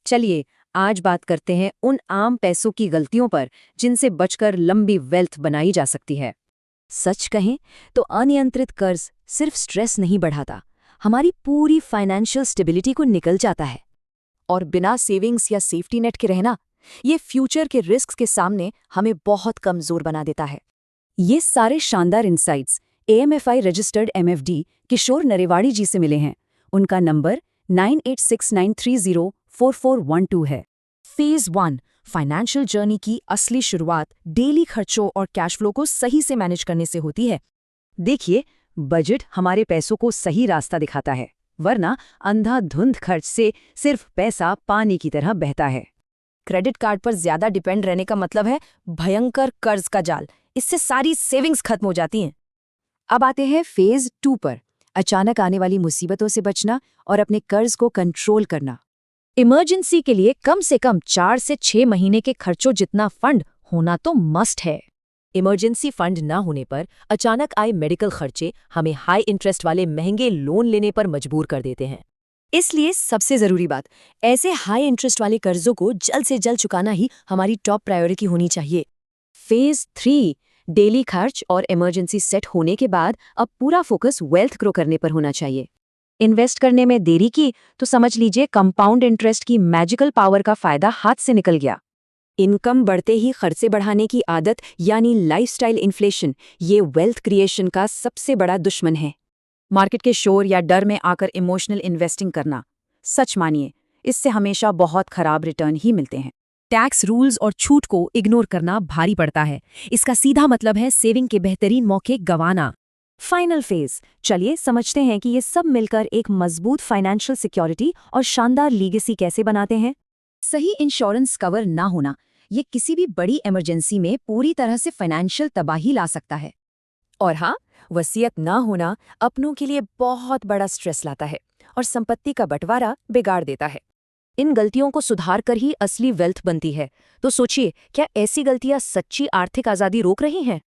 चलिए आज बात करते हैं उन आम पैसों की गलतियों पर जिनसे बचकर लंबी वेल्थ बनाई जा सकती है। सच कहें तो अनियंत्रित कर्ज सिर्फ स्ट्रेस नहीं बढ़ाता, हमारी पूरी फाइनेंशियल स्टेबिलिटी को निकल जाता है। और बिना सेविंग्स या सेफ्टी नेट के रहना, ये फ्यूचर के रिस्क के सामने हमें बहुत कमजोर बना देता है। ये सारे शानदार इंसाइट्स AMFI रजिस्टर्ड MFD किशोर नरेवाड़ी जी से मिले हैं। उनका नंबर 9869304412 है। फेज 1 फाइनेंशियल जर्नी की असली शुरुआत डेली खर्चों और कैश फ्लो को सही से मैनेज करने से होती है। देखिए, बजट हमारे पैसों को सही रास्ता दिखाता है, वरना अंधाधुंध खर्च से सिर्फ पैसा पानी की तरह बहता है। क्रेडिट कार्ड पर ज्यादा डिपेंड रहने का मतलब है भयंकर कर्ज का जाल। इससे सारी सेविंग्स खत्म हो जाती हैं। अब आते हैं फेज 2 पर, अचानक आने वाली मुसीबतों से बचना और अपने कर्ज को कंट्रोल करना। इमरजेंसी के लिए कम से कम 4 से 6 महीने के खर्चों जितना फंड होना तो मस्ट है। इमरजेंसी फंड ना होने पर अचानक आए मेडिकल खर्चे हमें हाई इंटरेस्ट वाले महंगे लोन लेने पर मजबूर कर देते हैं। इसलिए सबसे जरूरी बात, ऐसे हाई इंटरेस्ट वाले कर्जों को जल्द से जल्द चुकाना ही हमारी टॉप प्रायोरिटी होनी चाहिए। फेज 3 डेली खर्च और इमरजेंसी सेट होने के बाद अब पूरा फोकस वेल्थ ग्रो करने पर होना चाहिए। इन्वेस्ट करने में देरी की तो समझ लीजिए कंपाउंड इंटरेस्ट की मैजिकल पावर का फायदा हाथ से निकल गया। इनकम बढ़ते ही खर्चे बढ़ाने की आदत यानी लाइफस्टाइल इन्फ्लेशन, ये वेल्थ क्रिएशन का सबसे बड़ा दुश्मन है। मार्केट के शोर या डर में आकर इमोशनल इन्वेस्टिंग करना, सच मानिए, इससे हमेशा बहुत खराब रिटर्न ही मिलते हैं। टैक्स रूल्स और छूट को इग्नोर करना भारी पड़ता है। इसका सीधा मतलब है सेविंग के बेहतरीन मौके गंवाना। फाइनल फेज, चलिए समझते हैं कि ये सब मिलकर एक मजबूत फाइनेंशियल सिक्योरिटी और शानदार लीगेसी कैसे बनाते हैं। सही इंश्योरेंस कवर ना होना, ये किसी भी बड़ी इमरजेंसी में पूरी तरह से फाइनेंशियल तबाही ला सकता है। और हाँ, वसीयत ना होना अपनों के लिए बहुत बड़ा स्ट्रेस लाता है और संपत्ति का बंटवारा बिगाड़ देता है। इन गलतियों को सुधार कर ही असली वेल्थ बनती है। तो सोचिए, क्या ऐसी गलतियां सच्ची आर्थिक आज़ादी रोक रही हैं?